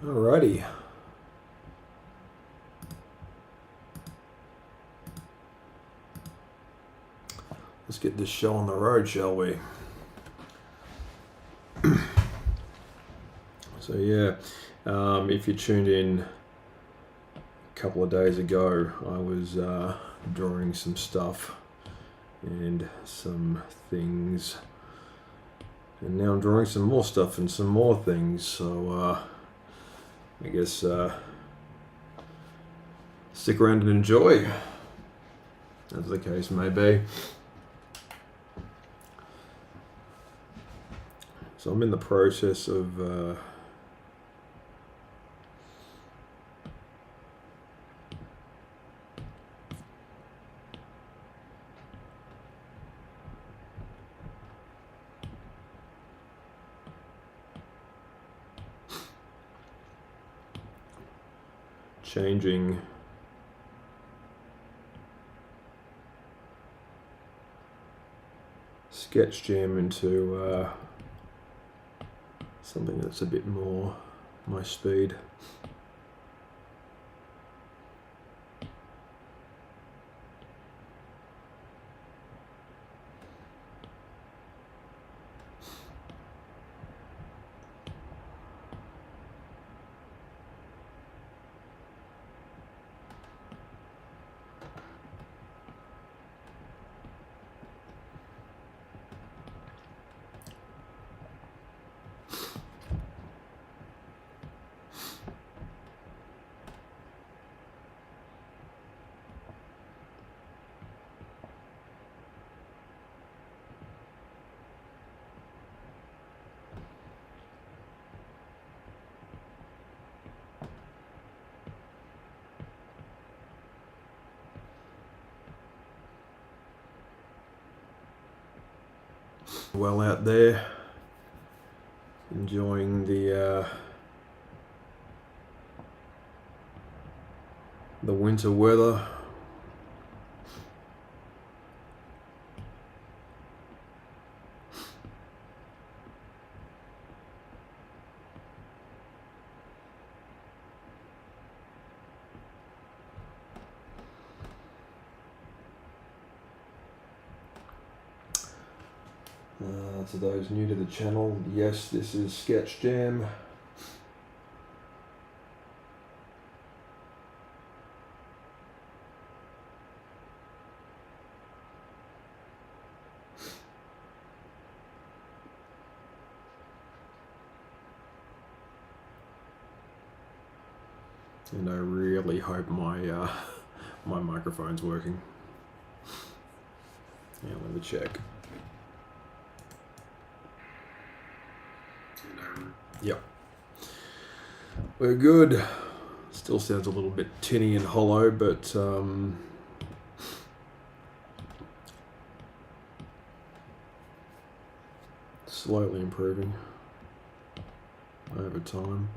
Alrighty. Let's get this show on the road, shall we? So yeah, if you tuned in a couple of days ago, I was drawing some stuff and some things, and now I'm drawing some more stuff and some more things. So I guess stick around and enjoy, as the case may be. So I'm in the process of changing Sketchjam into something that's a bit more my speed. Well out there, enjoying the winter weather. To those new to the channel, yes, this is Sketchjam. And I really hope my my microphone's working. Yeah, let me check. Yep. We're good. Still sounds a little bit tinny and hollow, but slowly improving over time.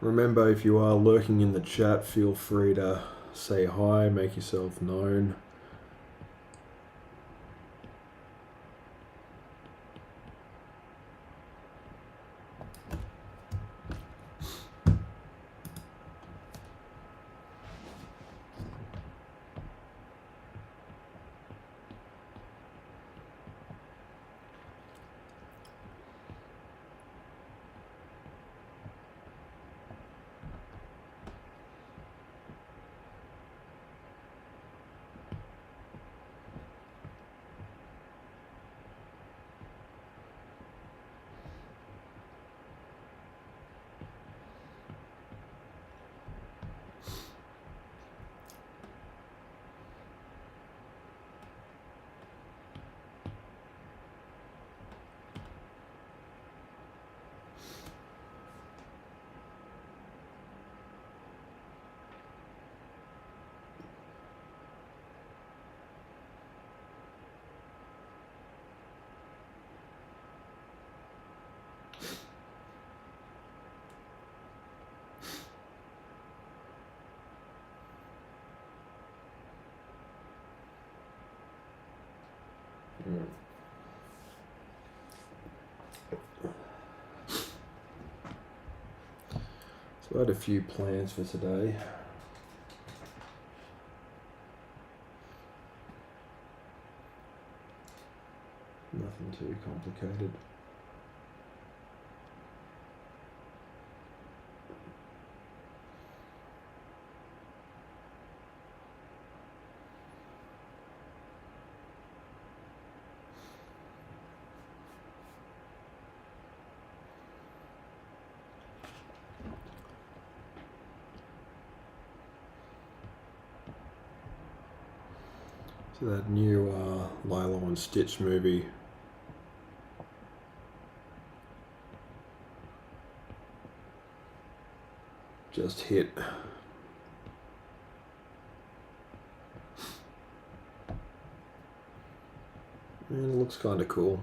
Remember, if you are lurking in the chat, feel free to say hi, make yourself known. So I had a few plans for today. Nothing too complicated. So that new Lilo and Stitch movie just hit. And it looks kind of cool.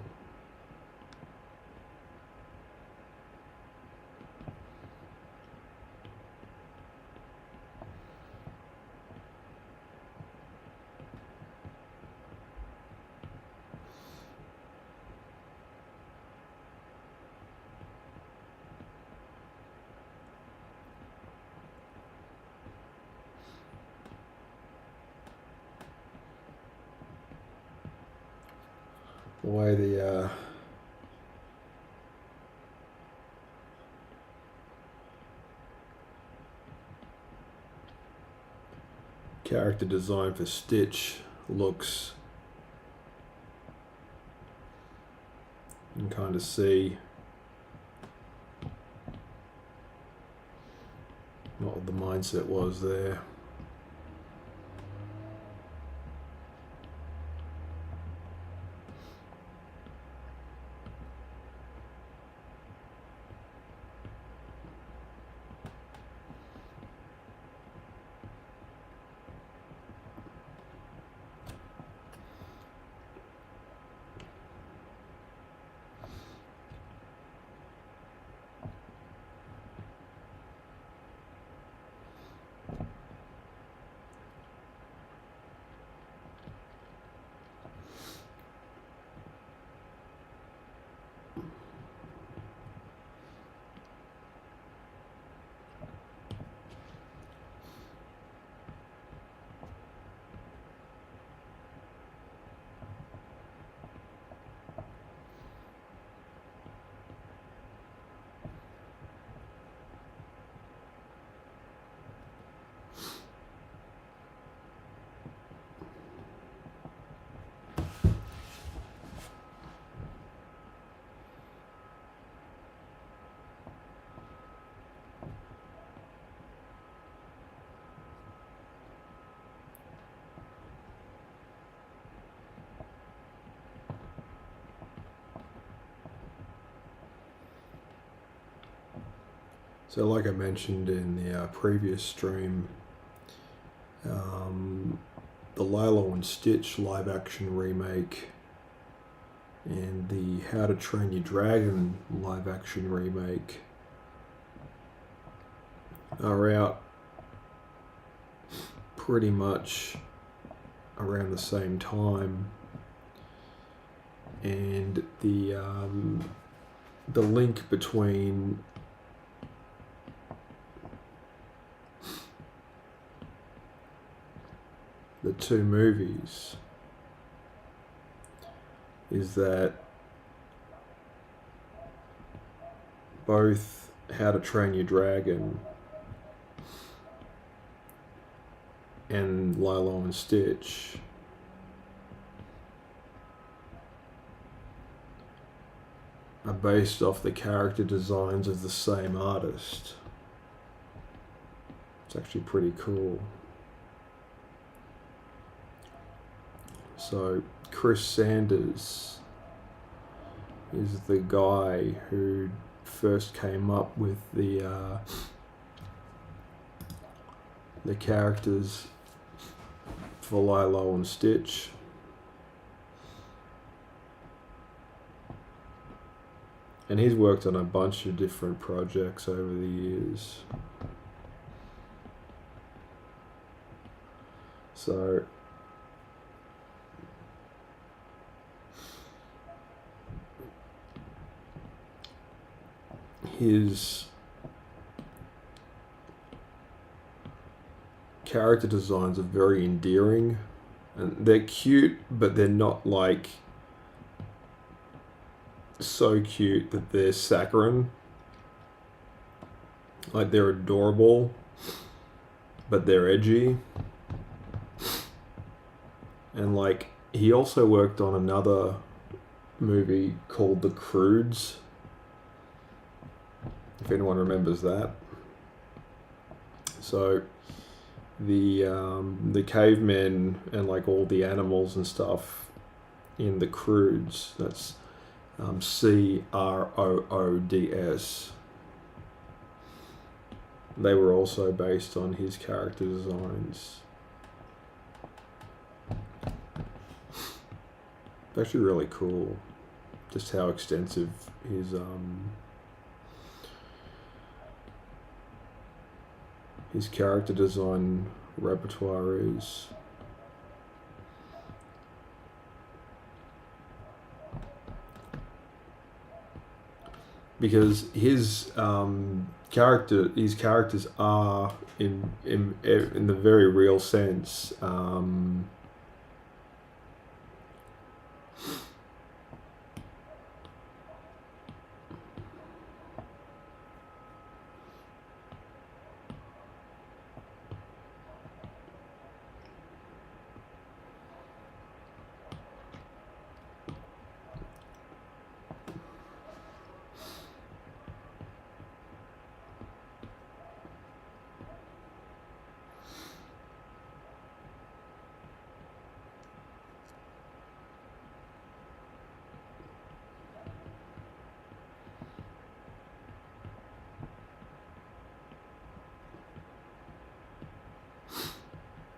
The way the character design for Stitch looks, you can kind of see what the mindset was there. So like I mentioned in the previous stream, the Lilo and Stitch live action remake and the How to Train Your Dragon live action remake are out pretty much around the same time, and the link between the two movies is that both How to Train Your Dragon and Lilo and Stitch are based off the character designs of the same artist. It's actually pretty cool. So Chris Sanders is the guy who first came up with the characters for Lilo and Stitch. And he's worked on a bunch of different projects over the years. So his character designs are very endearing, and they're cute, but they're not like so cute that they're saccharine. Like, they're adorable, but they're edgy. And like, he also worked on another movie called The Croods, if anyone remembers that. So the cavemen and like all the animals and stuff in The Croods, that's Croods, they were also based on his character designs. It's actually really cool just how extensive his character design repertoire is. Because his characters are in the very real sense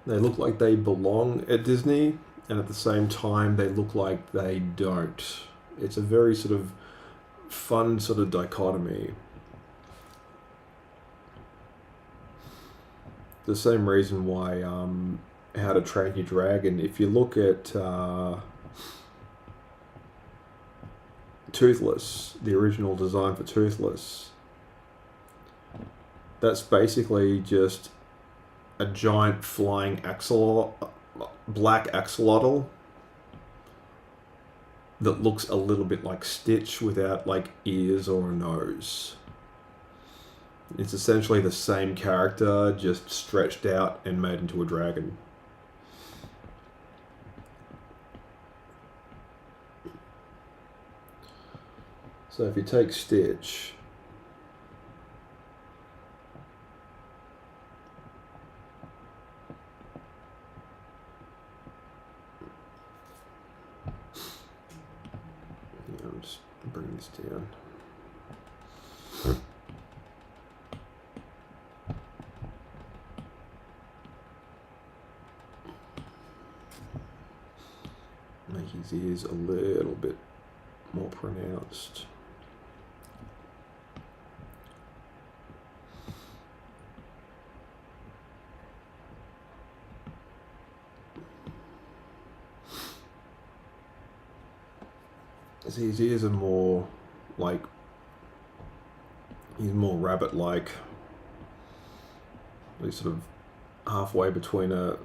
they look like they belong at Disney, and at the same time they look like they don't. It's a very sort of fun sort of dichotomy. The same reason why How to Train Your Dragon, if you look at Toothless, the original design for Toothless, that's basically just a giant flying black axolotl that looks a little bit like Stitch without like ears or a nose. It's essentially the same character, just stretched out and made into a dragon. So if you take Stitch, I'll just bring this down. Make his ears a little bit more pronounced. See, his ears are more like, he's more rabbit-like. He's sort of halfway between a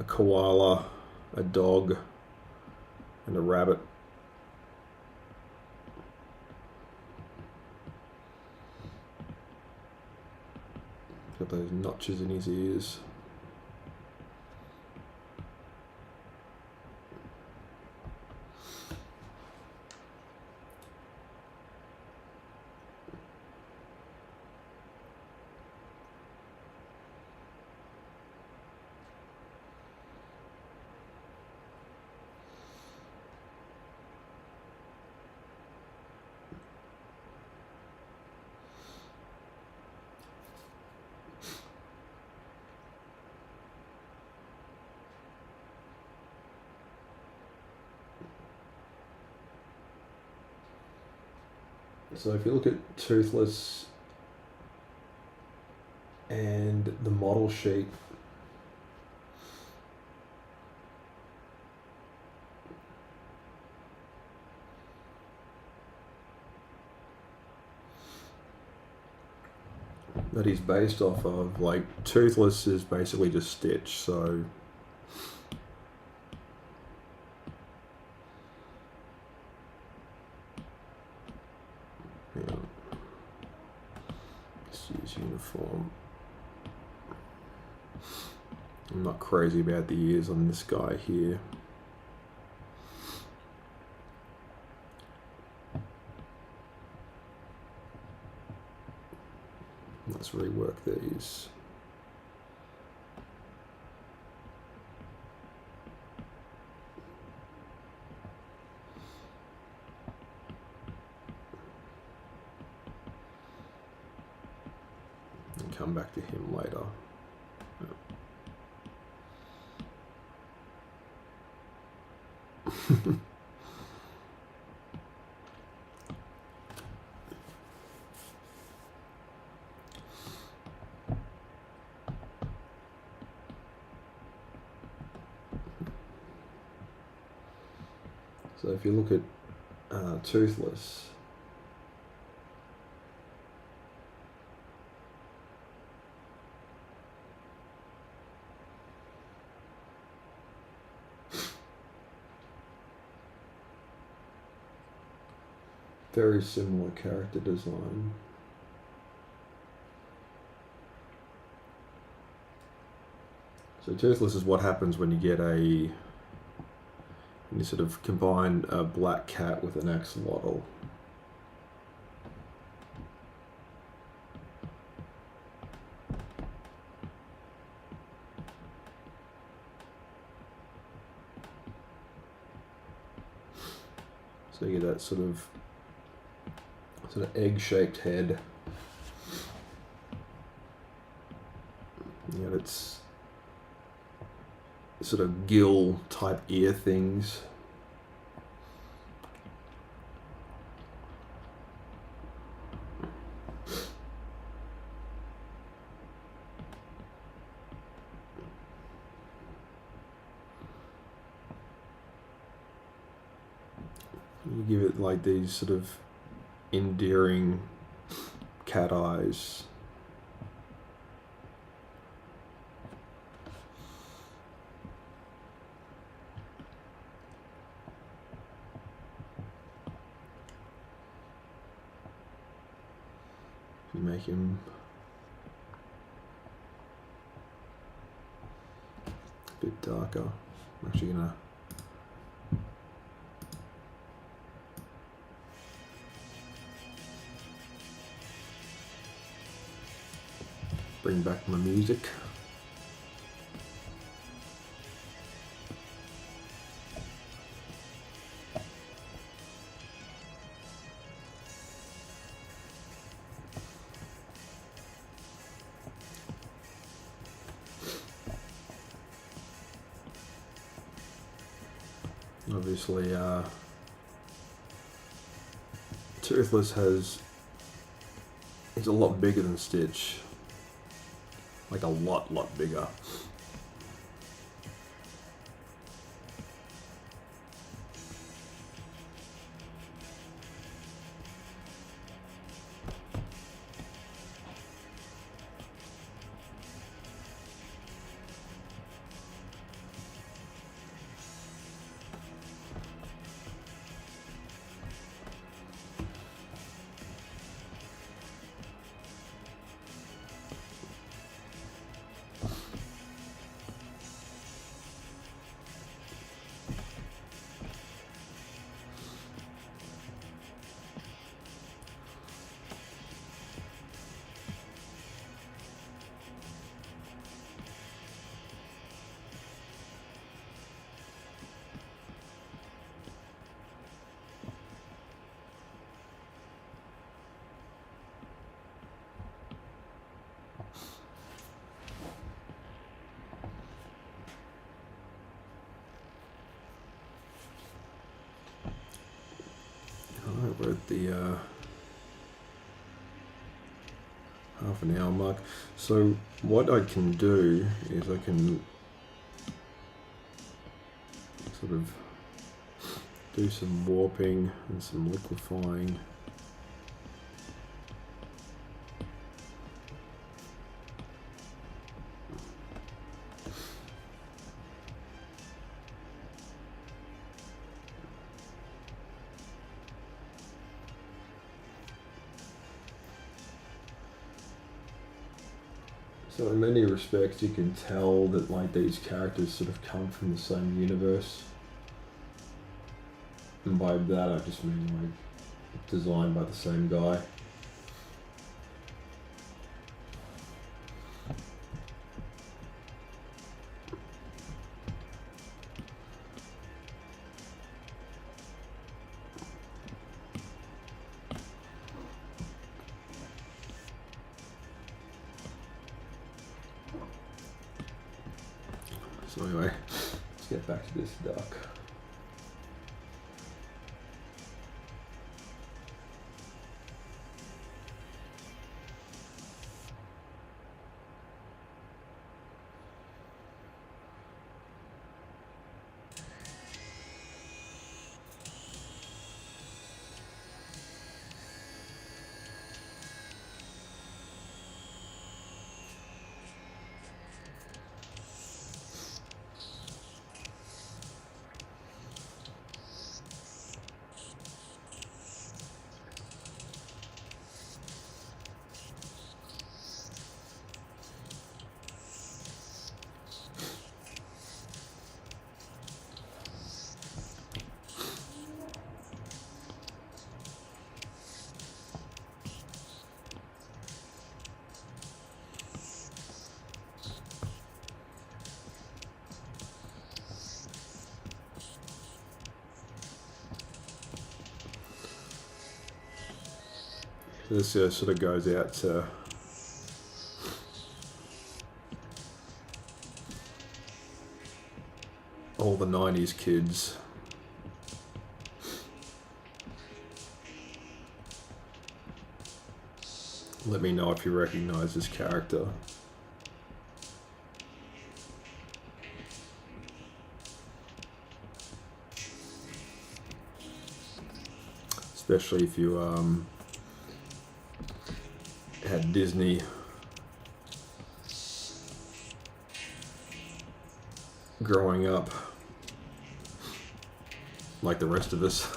koala, a dog, and a rabbit. Got those notches in his ears. So if you look at Toothless and the model sheet, that he's based off of. Like, Toothless is basically just Stitch, so... Yeah. Let's use uniform. I'm not crazy about the ears on this guy here. Let's rework these. And come back to him later. So if you look at Toothless, very similar character design. So Toothless is what happens when you get when you sort of combine a black cat with an axolotl. So you get that sort of egg-shaped head. You know, it's sort of gill type ear things. You give it like these sort of endearing cat eyes. You make him a bit darker. I'm actually gonna bring back my music. Obviously, Toothless is a lot bigger than Stitch. Like a lot bigger. We're at the half an hour mark. So what I can do is I can sort of do some warping and some liquefying. So in many respects, you can tell that like these characters sort of come from the same universe. And by that, I just mean like designed by the same guy. So anyway, let's get back to this duck. This sort of goes out to all the 90s kids. Let me know if you recognize this character. Especially if you had Disney growing up like the rest of us.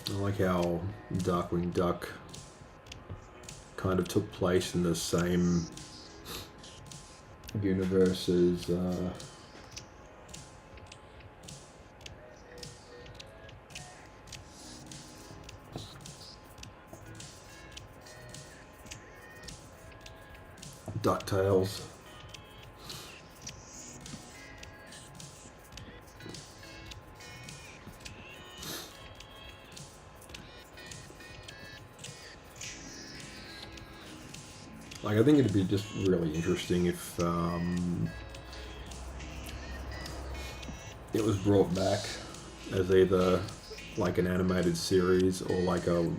I like how Darkwing Duck kind of took place in the same universe as DuckTales. Like, I think it'd be just really interesting if it was brought back as either like an animated series or like a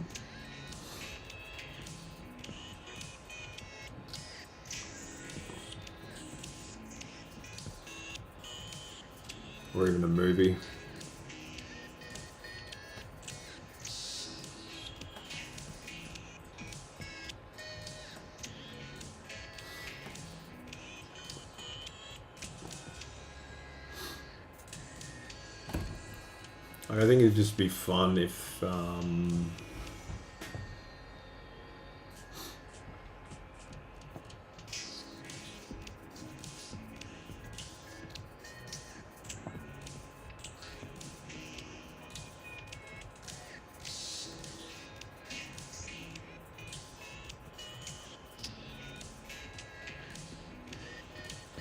or even a movie. I think it'd just be fun if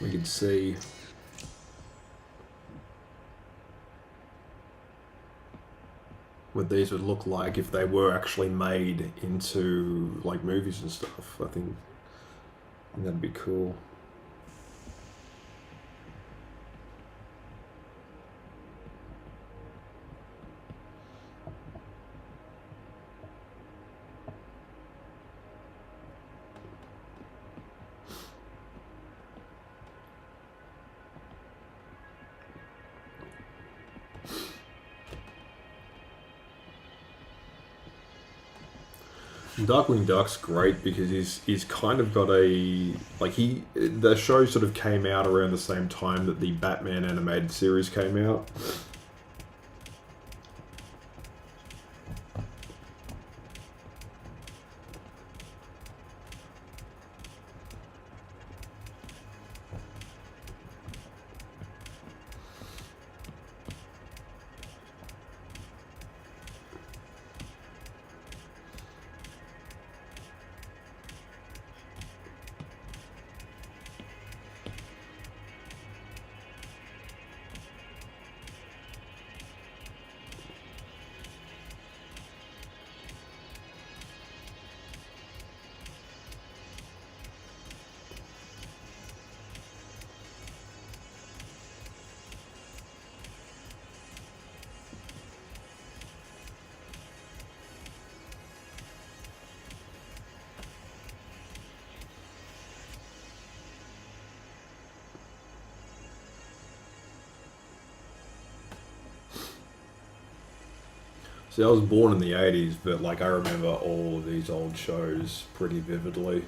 we could see what these would look like if they were actually made into like movies and stuff. I think that'd be cool. Darkwing Duck's great because he's kind of got a the show sort of came out around the same time that the Batman animated series came out. See, I was born in the 80s, but like I remember all of these old shows pretty vividly.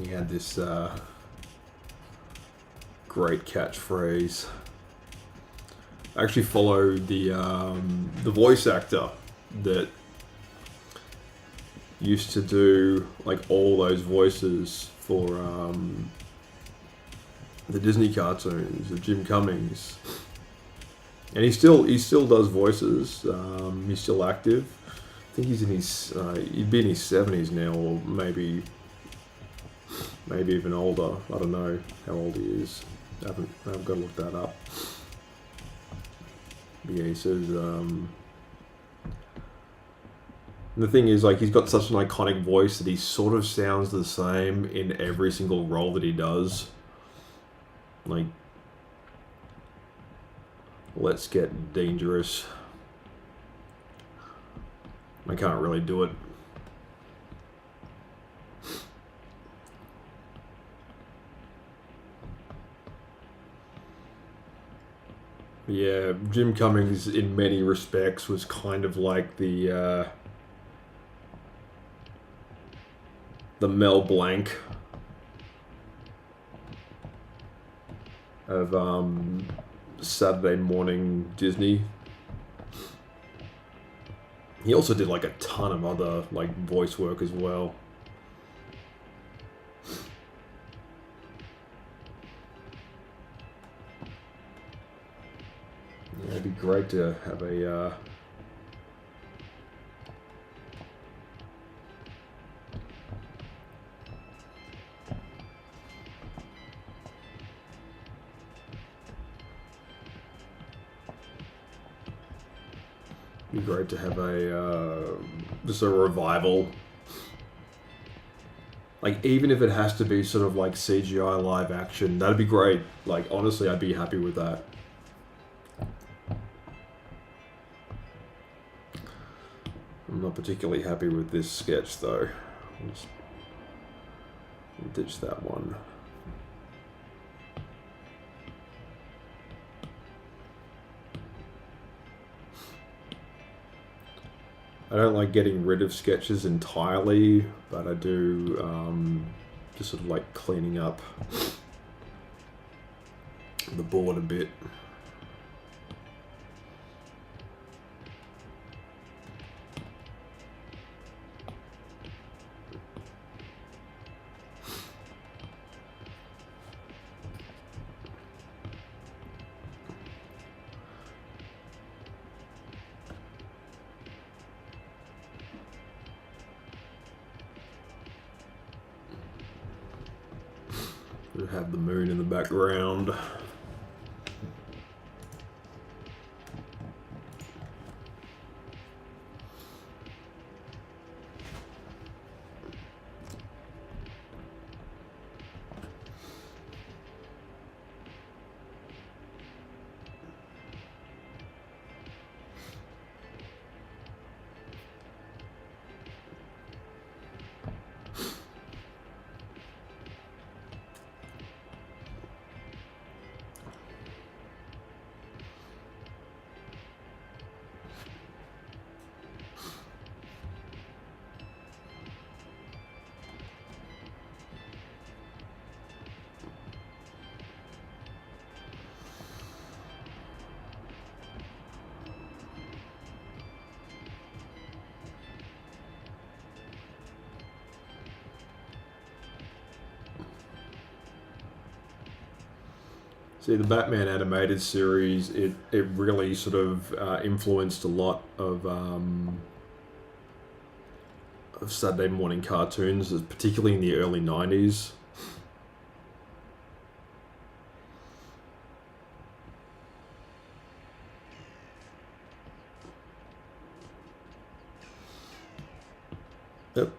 He had this great catchphrase. I actually followed the voice actor that used to do like all those voices for the Disney cartoons, the Jim Cummings, and he still does voices. He's still active. I think he's in his he'd be in his 70s now, or maybe even older. I don't know how old he is. I've got to look that up. But yeah, he says. The thing is, like, he's got such an iconic voice that he sort of sounds the same in every single role that he does. Like, let's get dangerous. I can't really do it. Yeah, Jim Cummings in many respects was kind of like the Mel Blanc of Saturday morning Disney. He also did like a ton of other like voice work as well. Yeah, it'd be great to have a just a revival. Like, even if it has to be sort of like CGI live action, that'd be great. Like, honestly, I'd be happy with that. I'm not particularly happy with this sketch, though. Let's ditch that one. I don't like getting rid of sketches entirely, but I do just sort of like cleaning up the board a bit. We have the moon in the background. See, the Batman animated series, it really sort of influenced a lot of Saturday morning cartoons, particularly in the early 90s. Yep.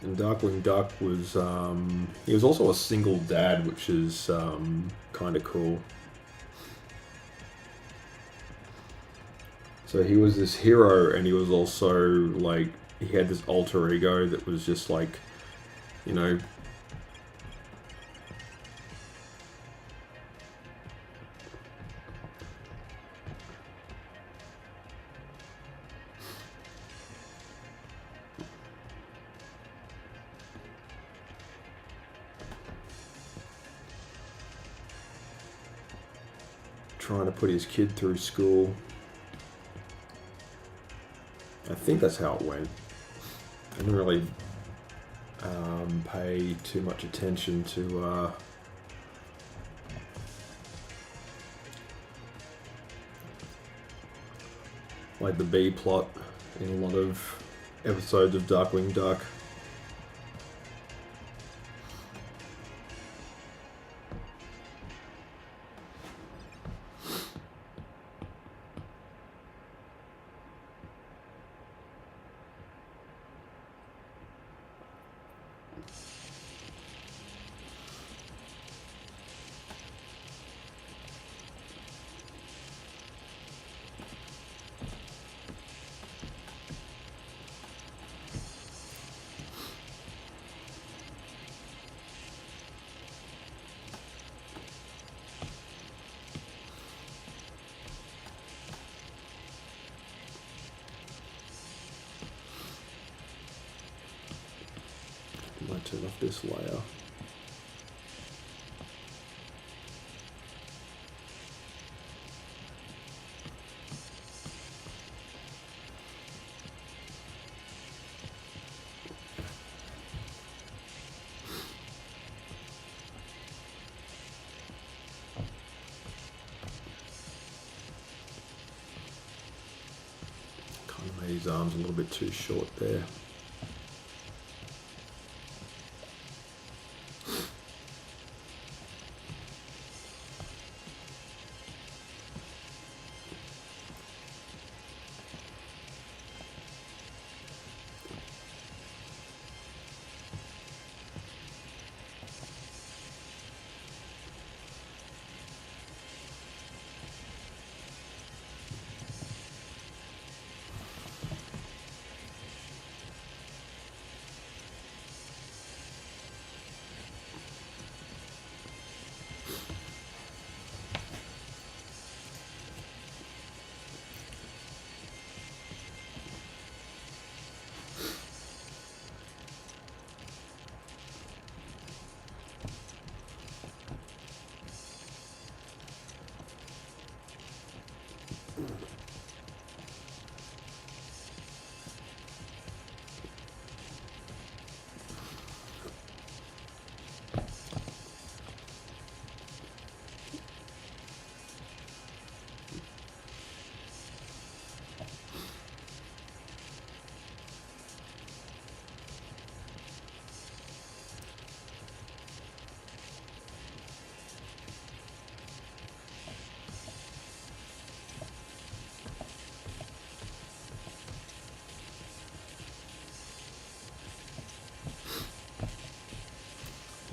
And Darkwing Duck was he was also a single dad, which is kind of cool. So he was this hero, and he was also like he had this alter ego that was just like, you know, trying to put his kid through school. I think that's how it went. I didn't really pay too much attention to like the B plot in a lot of episodes of Darkwing Duck. Might turn off this layer. Kind of made his arms a little bit too short there.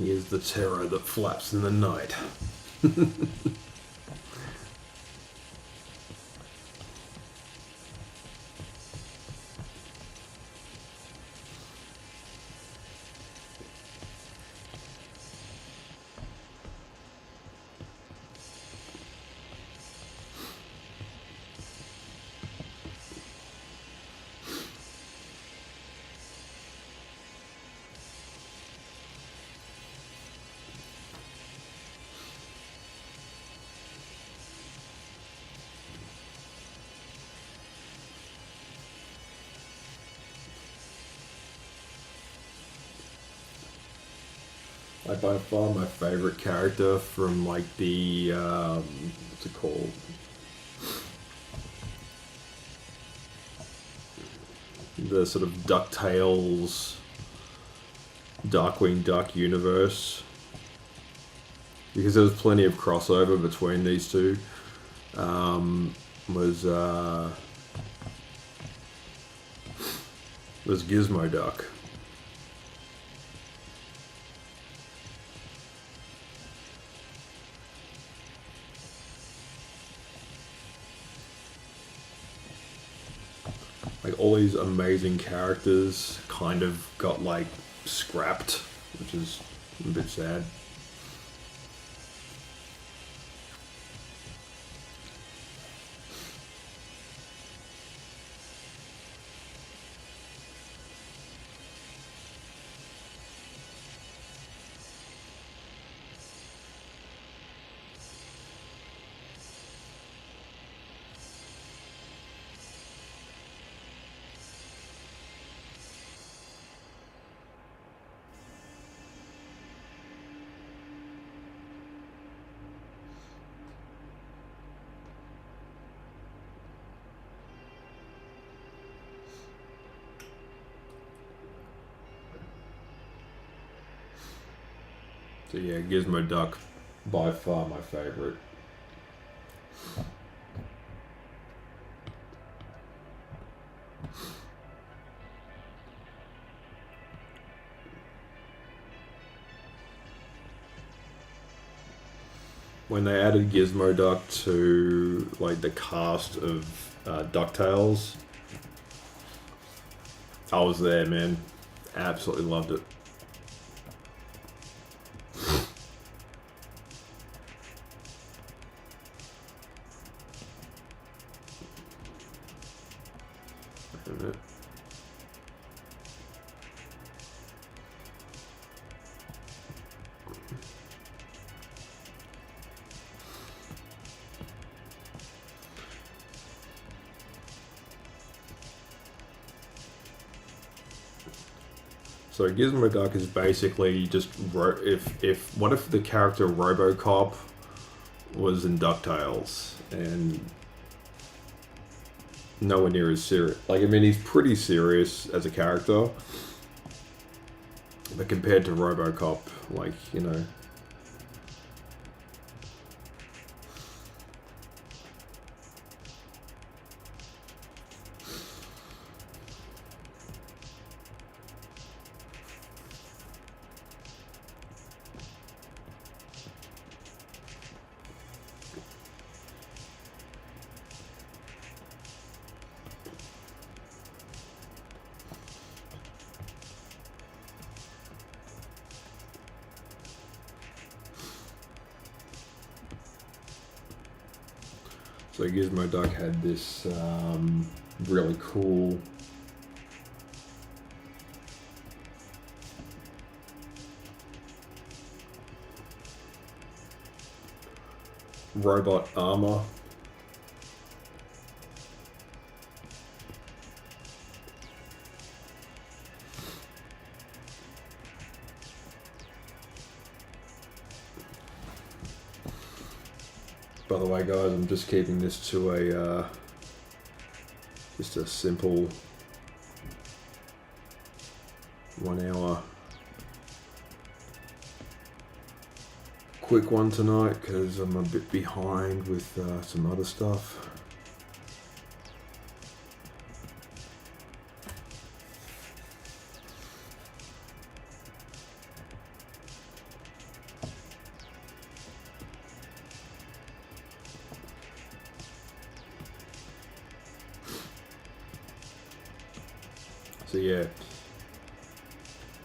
He is the terror that flaps in the night. Like by far my favorite character from like the what's it called? The sort of DuckTales, Darkwing Duck universe, because there was plenty of crossover between these two. Was Gizmo Duck. Like all these amazing characters kind of got like scrapped, which is a bit sad. So yeah, Gizmo Duck, by far my favorite. When they added Gizmo Duck to like the cast of DuckTales, I was there, man. Absolutely loved it. So Gizmo Duck is basically just what if the character RoboCop was in DuckTales and nowhere near as serious. Like I mean, he's pretty serious as a character, but compared to RoboCop, like you know. So Gizmo Duck had this really cool robot armor. By the way, guys, I'm just keeping this to a just a simple 1 hour quick one tonight because I'm a bit behind with some other stuff. So yeah,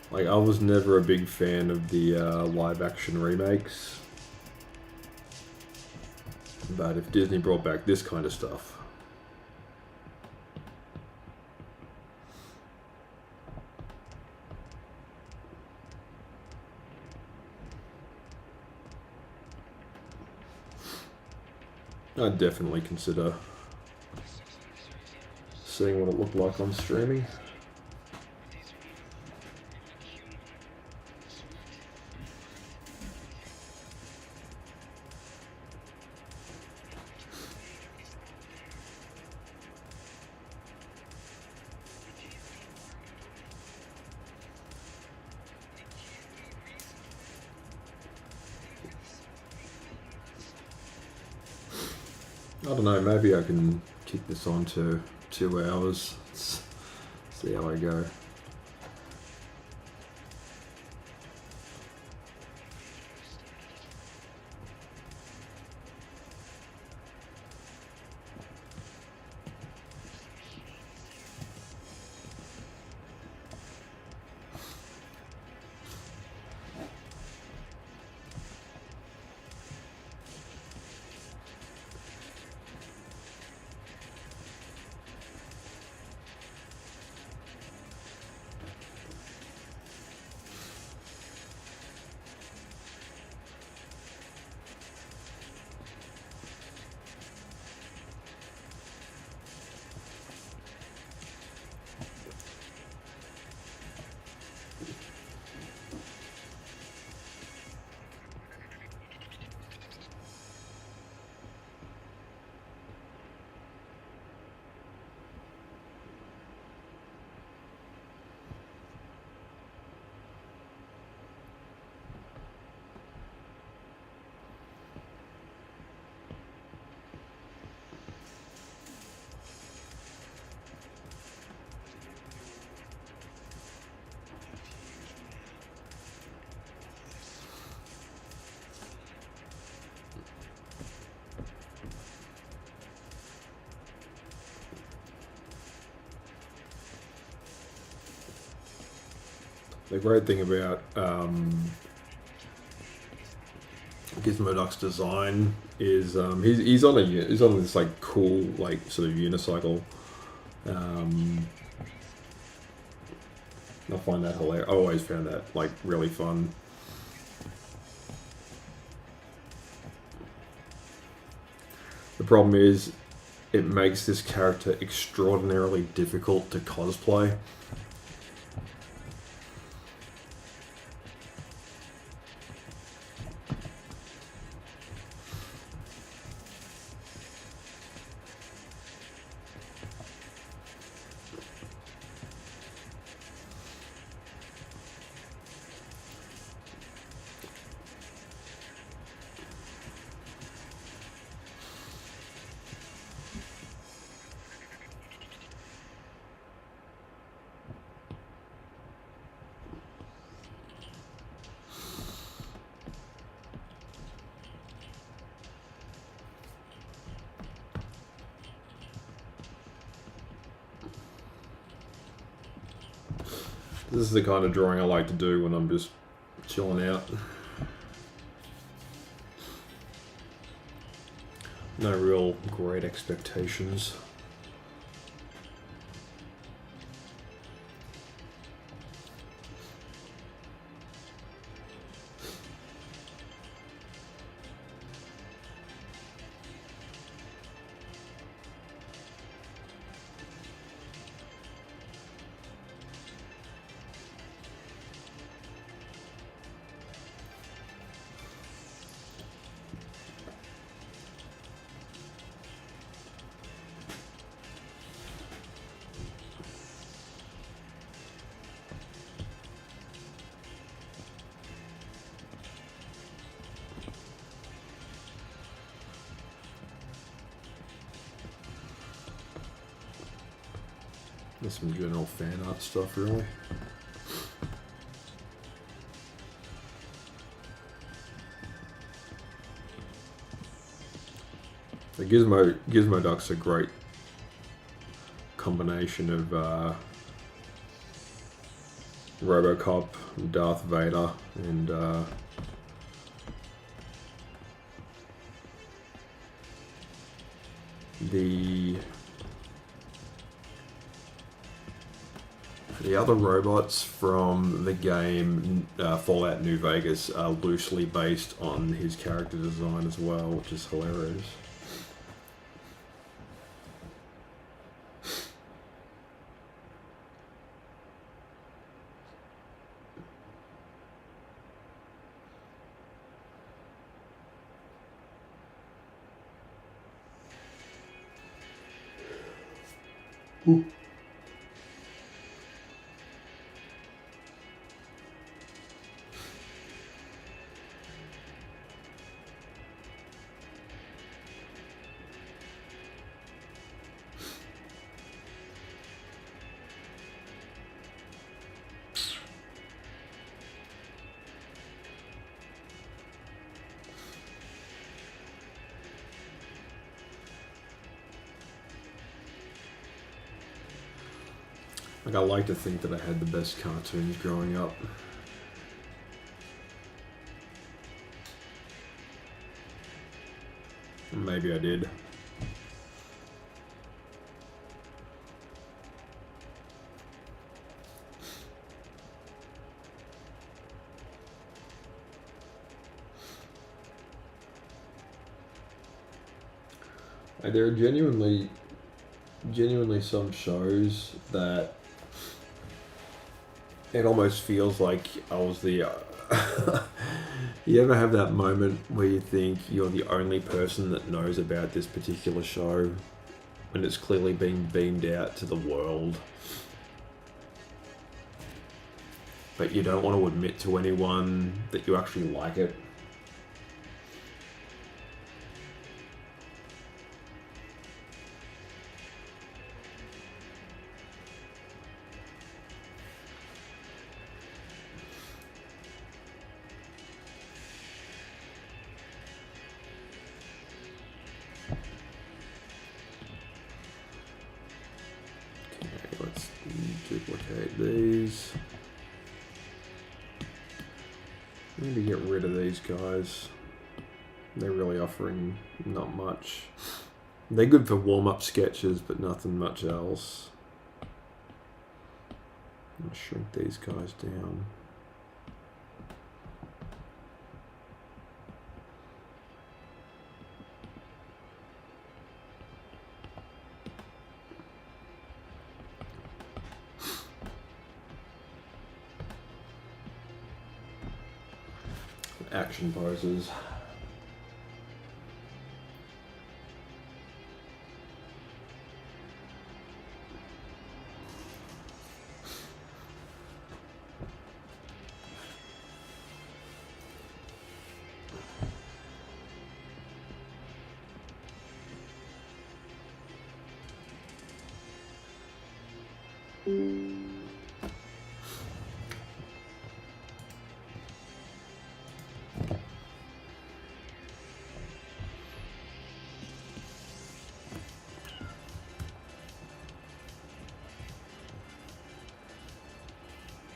like I was never a big fan of the live action remakes, but if Disney brought back this kind of stuff, I'd definitely consider seeing what it looked like on streaming. I don't know, maybe I can kick this on to 2 hours, see how I go. The great thing about Gizmoduck's design is he's on this like cool like sort of unicycle. I find that hilarious. I always found that like really fun. The problem is it makes this character extraordinarily difficult to cosplay. This is the kind of drawing I like to do when I'm just chilling out. No real great expectations. There's some general fan art stuff, really. The Gizmoduck's a great combination of RoboCop, Darth Vader, and the other robots from the game Fallout New Vegas are loosely based on his character design as well, which is hilarious. Ooh. Like, I like to think that I had the best cartoons growing up. Maybe I did. There are genuinely some shows that it almost feels like I was the... You ever have that moment where you think you're the only person that knows about this particular show when it's clearly being beamed out to the world, but you don't want to admit to anyone that you actually like it? Let's duplicate these. Maybe get rid of these guys. They're really offering not much. They're good for warm-up sketches, but nothing much else. I'm gonna shrink these guys down. Action poses.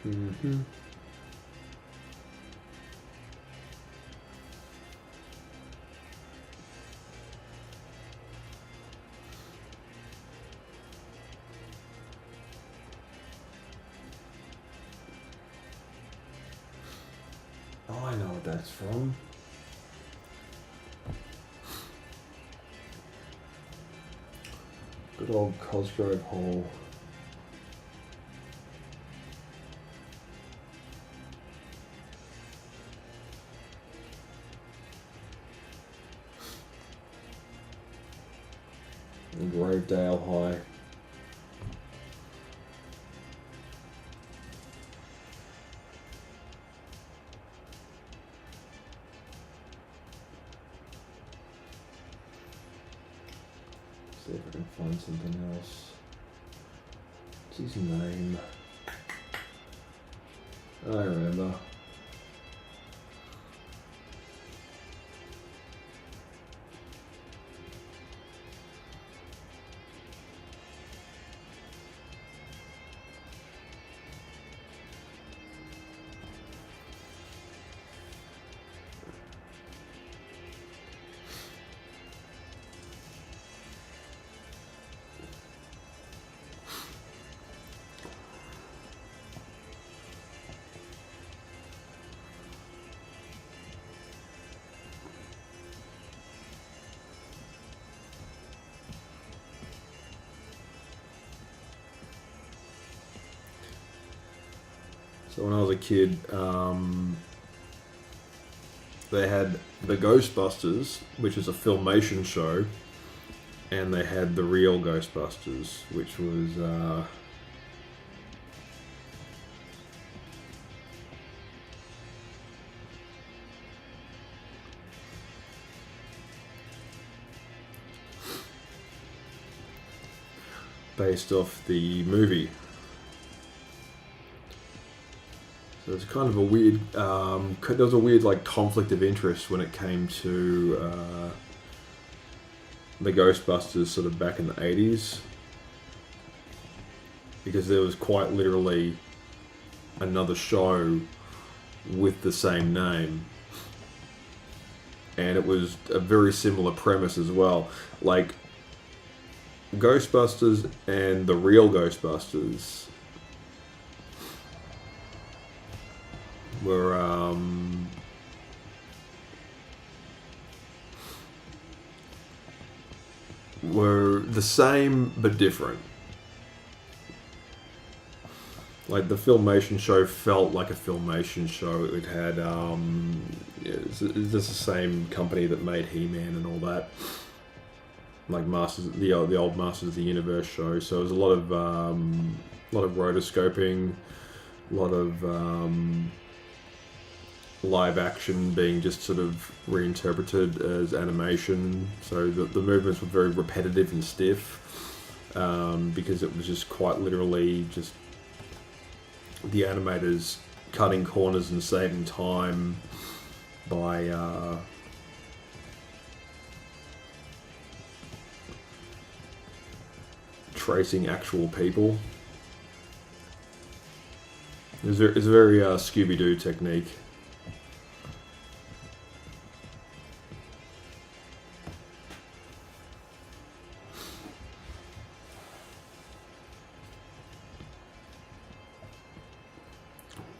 Mm-hmm. Oh, I know what that's from. Good old Cosgrove Hall. Gravedale High. See if I can find something else. What's his name? I remember. So when I was a kid, they had the Ghostbusters, which is a Filmation show, and they had the real Ghostbusters, which was based off the movie. So it's kind of a weird. There was a weird like conflict of interest when it came to the Ghostbusters, sort of back in the 80s, because there was quite literally another show with the same name, and it was a very similar premise as well. Like Ghostbusters and the real Ghostbusters were the same but different. Like the Filmation show felt like a Filmation show. It had it's just the same company that made He-Man and all that. Like the old Masters of the Universe show. So it was a lot of rotoscoping, a lot of live action being just sort of reinterpreted as animation. So the movements were very repetitive and stiff, because it was just quite literally just the animators cutting corners and saving time by tracing actual people. It's a very Scooby-Doo technique.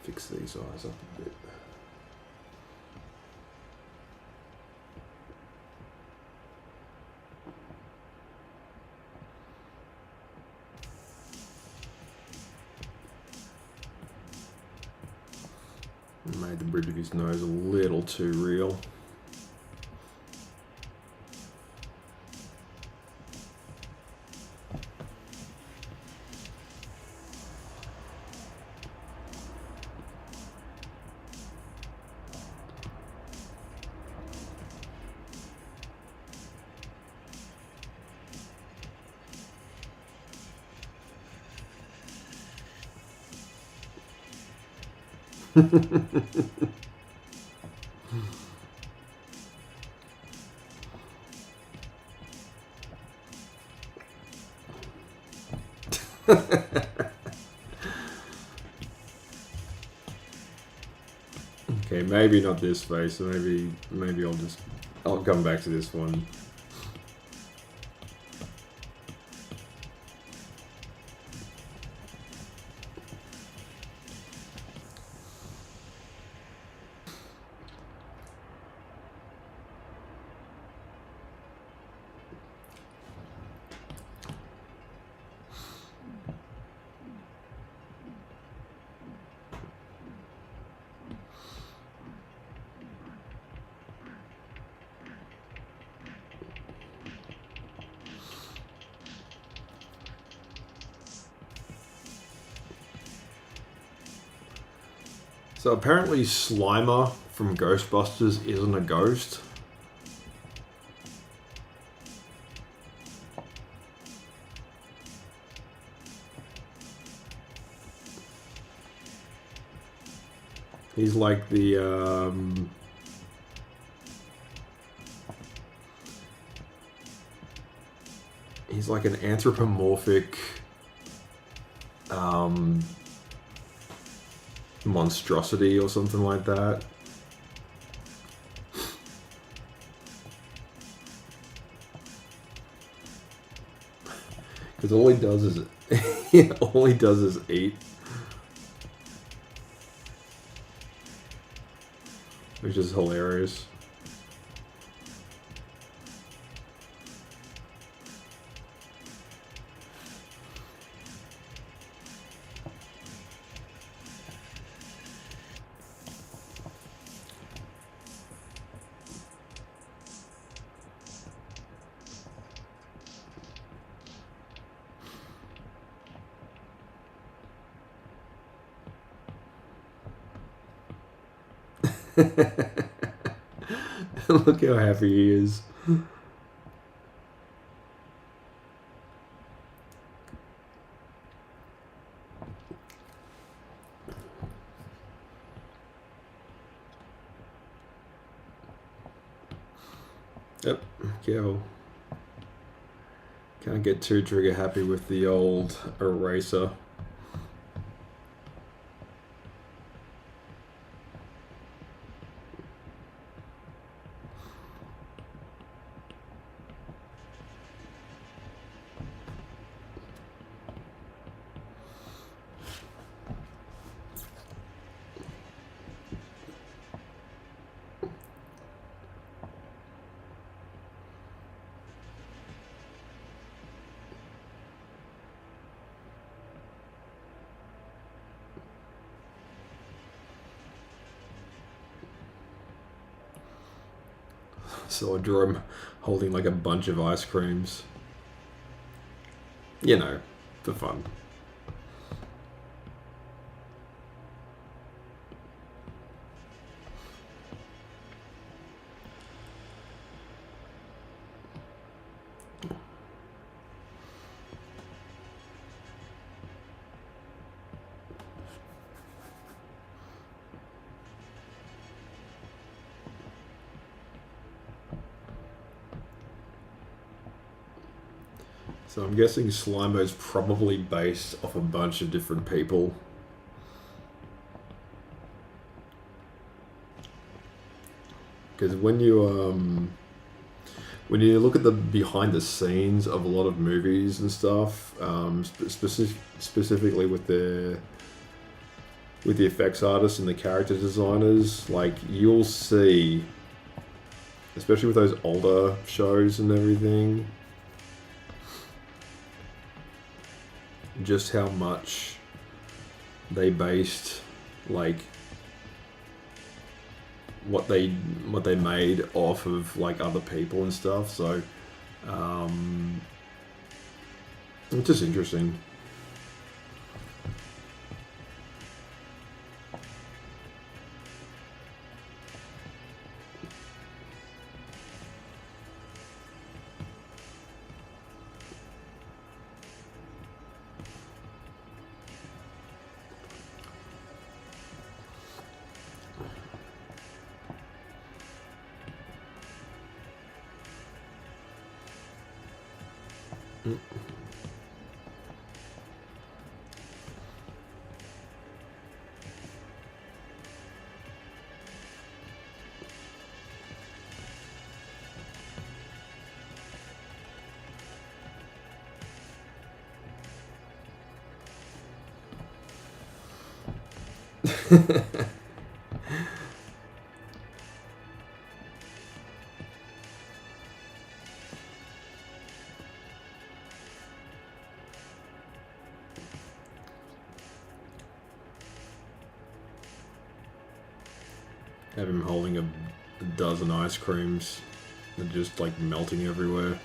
Fix these eyes up a bit. Made the bridge of his nose a little too real. Okay, maybe not this face. Maybe I'll come back to this one. So apparently Slimer from Ghostbusters isn't a ghost. He's like the he's like an anthropomorphic monstrosity or something like that. Because all he does is eat, which is hilarious. Look how happy he is. Yep, careful. Can't get too trigger happy with the old eraser. So I draw him holding like a bunch of ice creams. You know, for fun. So I'm guessing Slime's probably based off a bunch of different people. Because when you look at the behind the scenes of a lot of movies and stuff, specifically with the effects artists and the character designers, like you'll see, especially with those older shows and everything, just how much they based like what they made off of like other people and stuff. So it's just interesting. Have him holding a dozen ice creams and just like melting everywhere.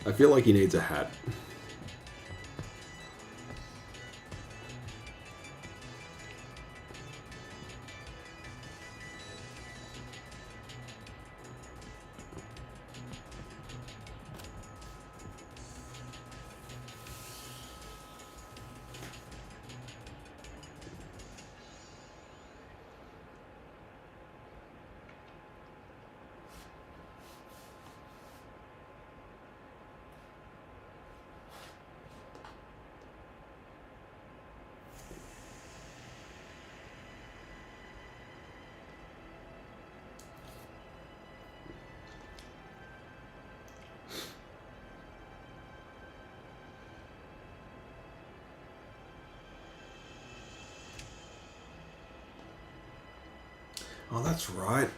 I feel like he needs a hat. Oh, that's right.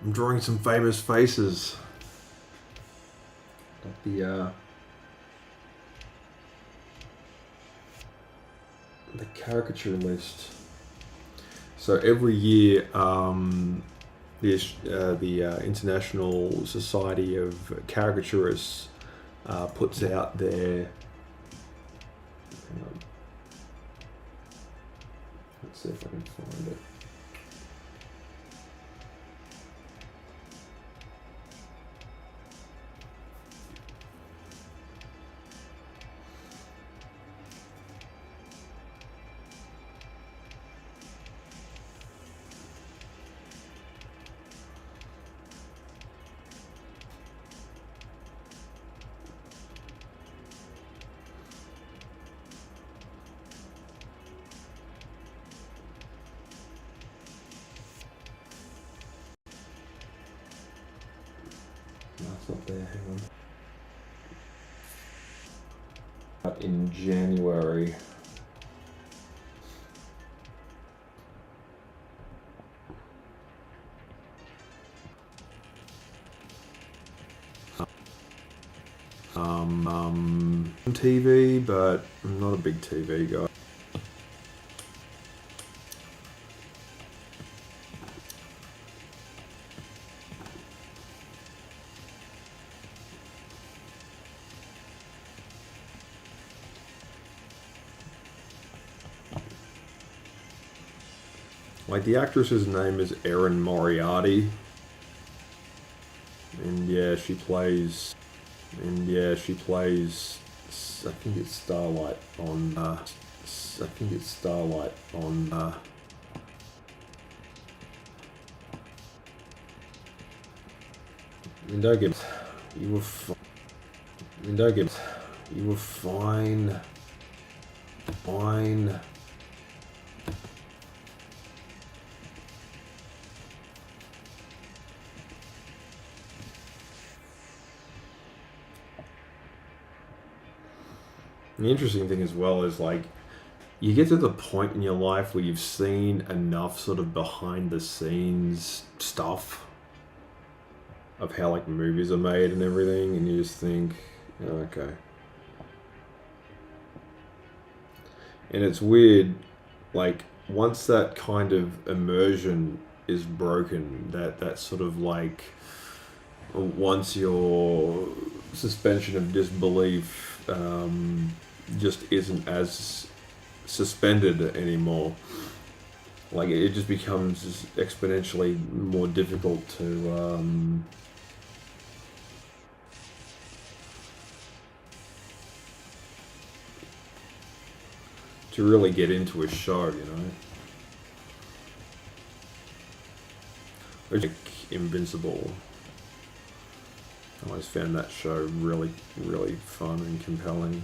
I'm drawing some famous faces. Got the caricature list. So every year, the International Society of Caricaturists puts out their. Hang on. Let's see if I can find it. No, it's not there. Hang on. In January. TV, but I'm not a big TV guy. Like, the actress's name is Erin Moriarty. And yeah, she plays, I think it's Starlight on, I mean, don't get, you were fine. I mean, don't get, you were fine. Fine. The interesting thing as well is, like, you get to the point in your life where you've seen enough sort of behind the scenes stuff of how, like, movies are made and everything, and you just think, oh, okay. And it's weird, like, once that kind of immersion is broken, that sort of, like, once your suspension of disbelief just isn't as suspended anymore. Like, it just becomes exponentially more difficult to really get into a show, you know. Like Invincible. I always found that show really, really fun and compelling.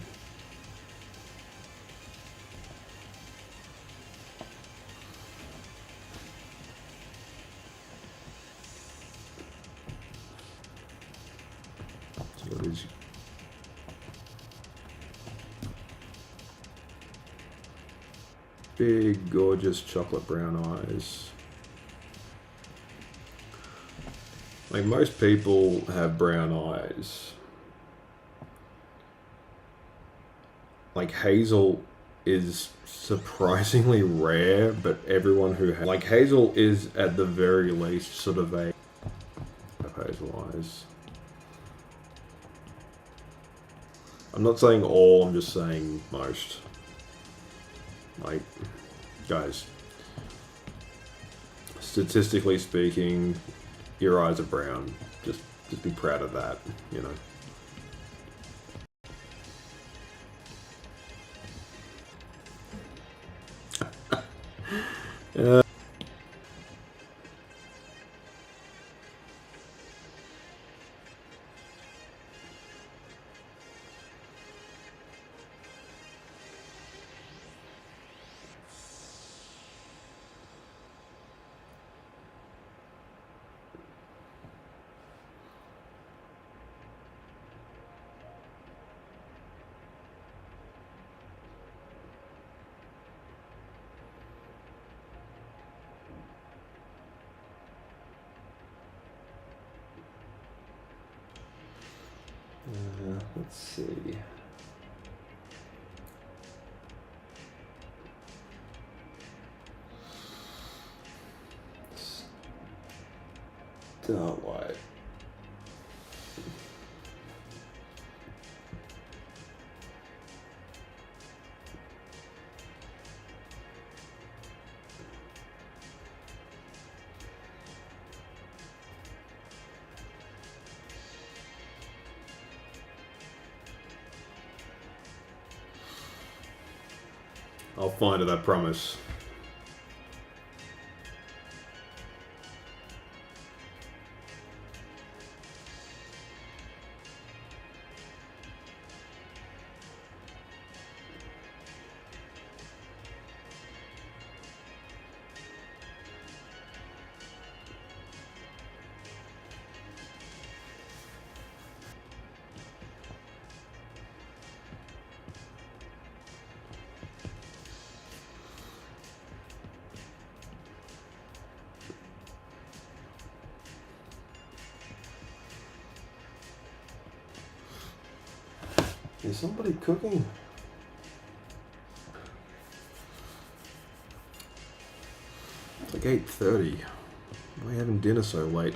big, gorgeous chocolate brown eyes. Like most people have brown eyes. Like Hazel is surprisingly rare, but everyone who has... Like Hazel is at the very least sort of a... Hazel eyes. I'm not saying all, I'm just saying most. Like, guys, statistically speaking, your eyes are brown. Just be proud of that, you know. Let's see. Starlight. I'll find it, I promise. Is somebody cooking? It's like 8:30. Why are you having dinner so late?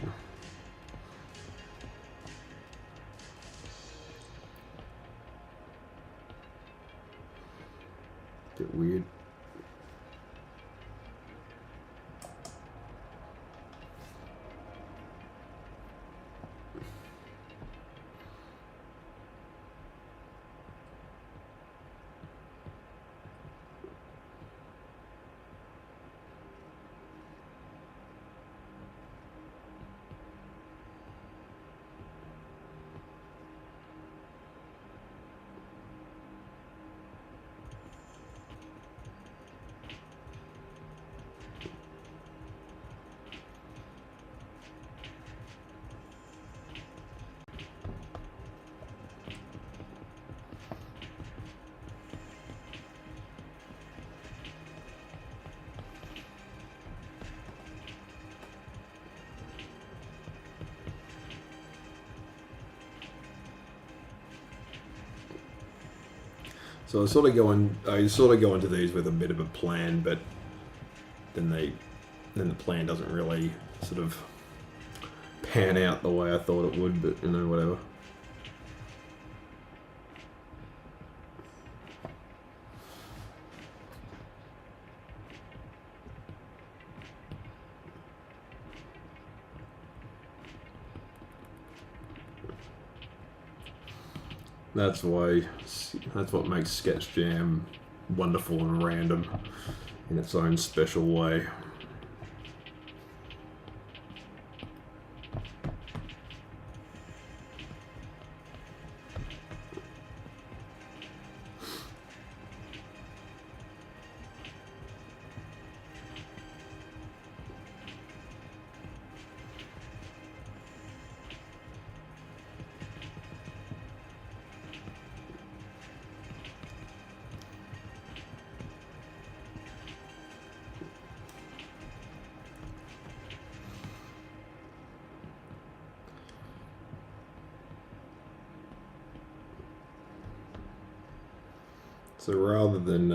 Bit weird. So I sort of go into these with a bit of a plan, but then the plan doesn't really sort of pan out the way I thought it would. But you know, whatever. That's what makes Sketch Jam wonderful and random in its own special way. So rather than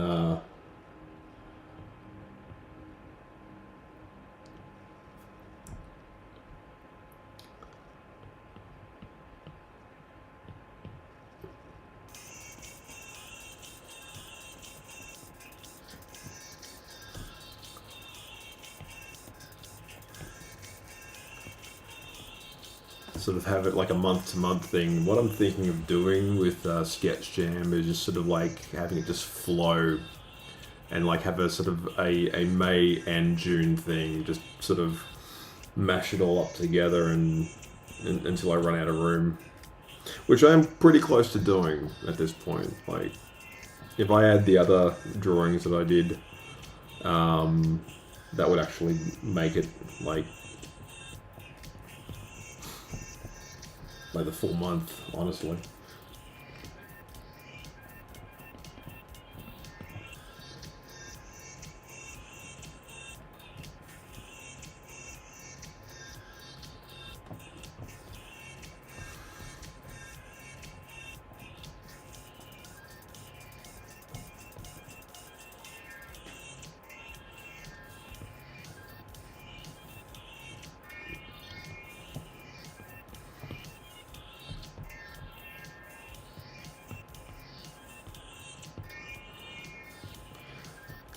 sort of have it like a month-to-month thing, what I'm thinking of doing with Sketch Jam is just sort of like having it just flow and like have a sort of a May and June thing, just sort of mash it all up together and until I run out of room, which I am pretty close to doing at this point. Like, if I add the other drawings that I did, that would actually make it like the full month, honestly.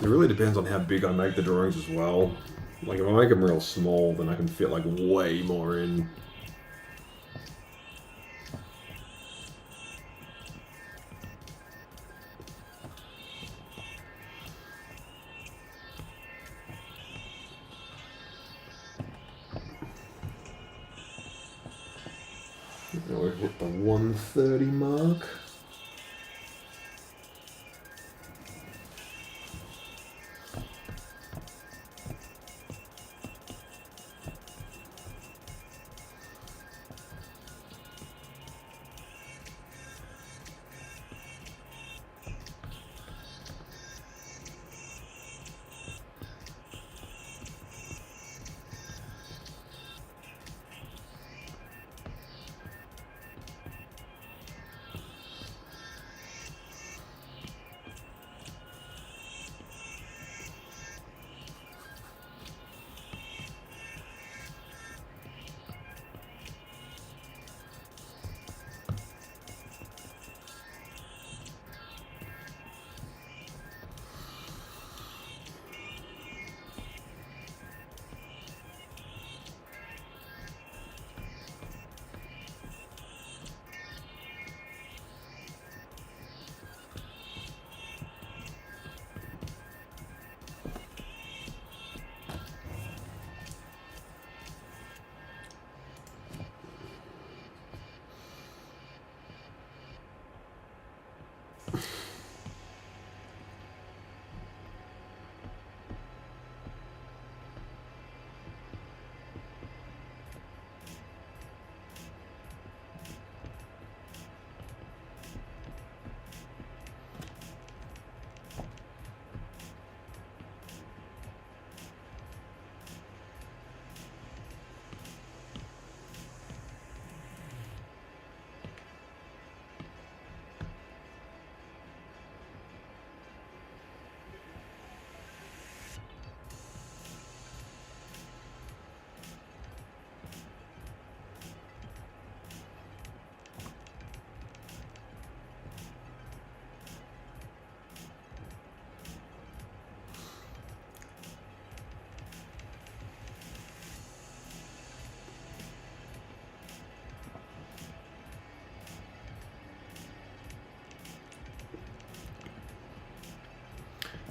It really depends on how big I make the drawings as well. Like, if I make them real small, then I can fit like way more in. Now we've hit the 130 mark.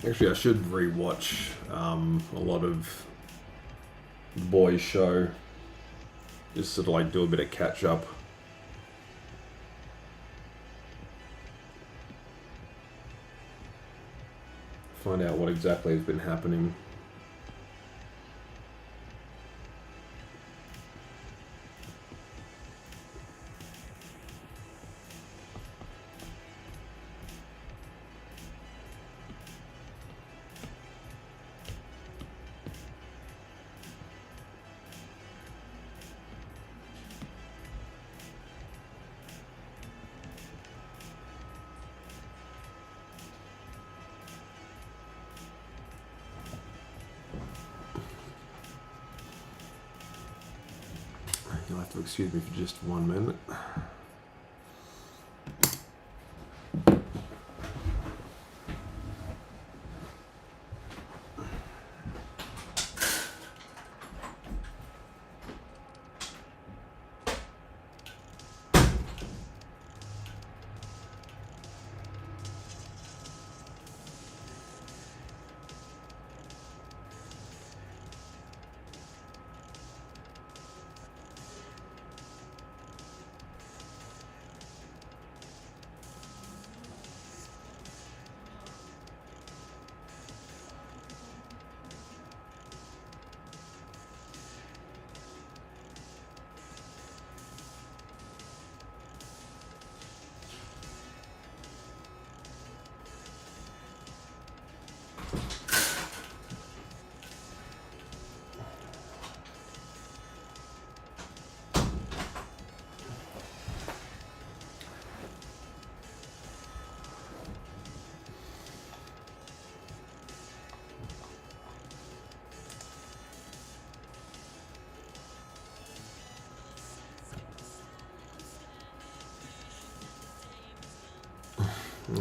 Actually, I should re-watch a lot of The Boys show. Just sort of like do a bit of catch up. Find out what exactly has been happening. have to excuse me for just 1 minute.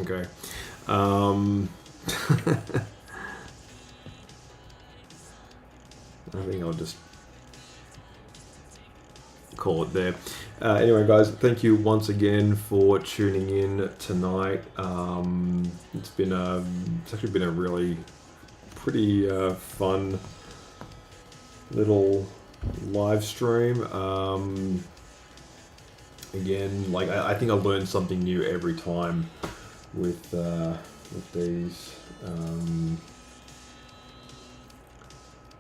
Okay. I think I'll just call it there. Anyway, guys, thank you once again for tuning in tonight. It's actually been a really pretty fun little live stream. Again, like I think I learned something new every time with these.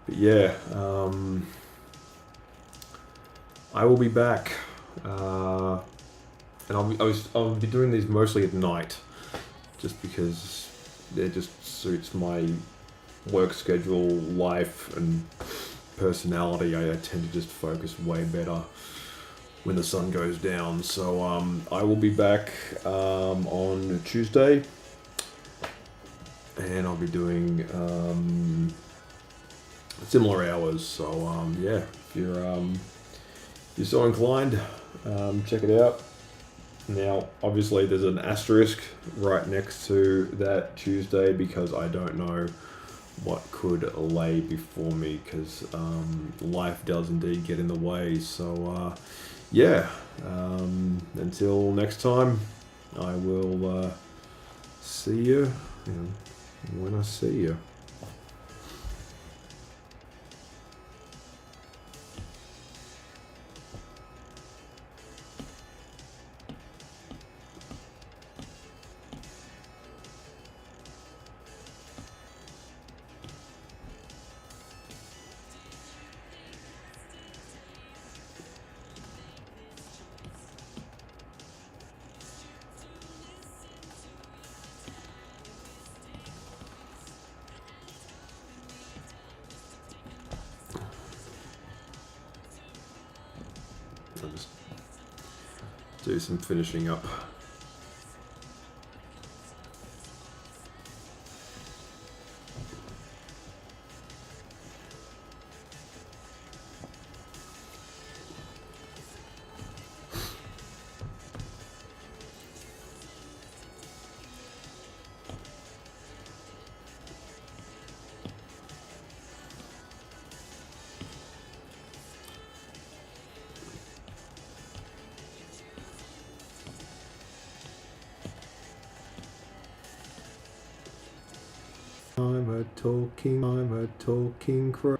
But yeah, I will be back, and I'll be doing these mostly at night, just because it just suits my work schedule, life, and personality. I tend to just focus way better when the sun goes down. So I will be back on Tuesday, and I'll be doing similar hours. So yeah, if you're so inclined, check it out. Now, obviously, there's an asterisk right next to that Tuesday because I don't know what could lay before me, because life does indeed get in the way. So yeah, until next time, I will see you when I see you. I'll just do some finishing up. I'm a talking crow.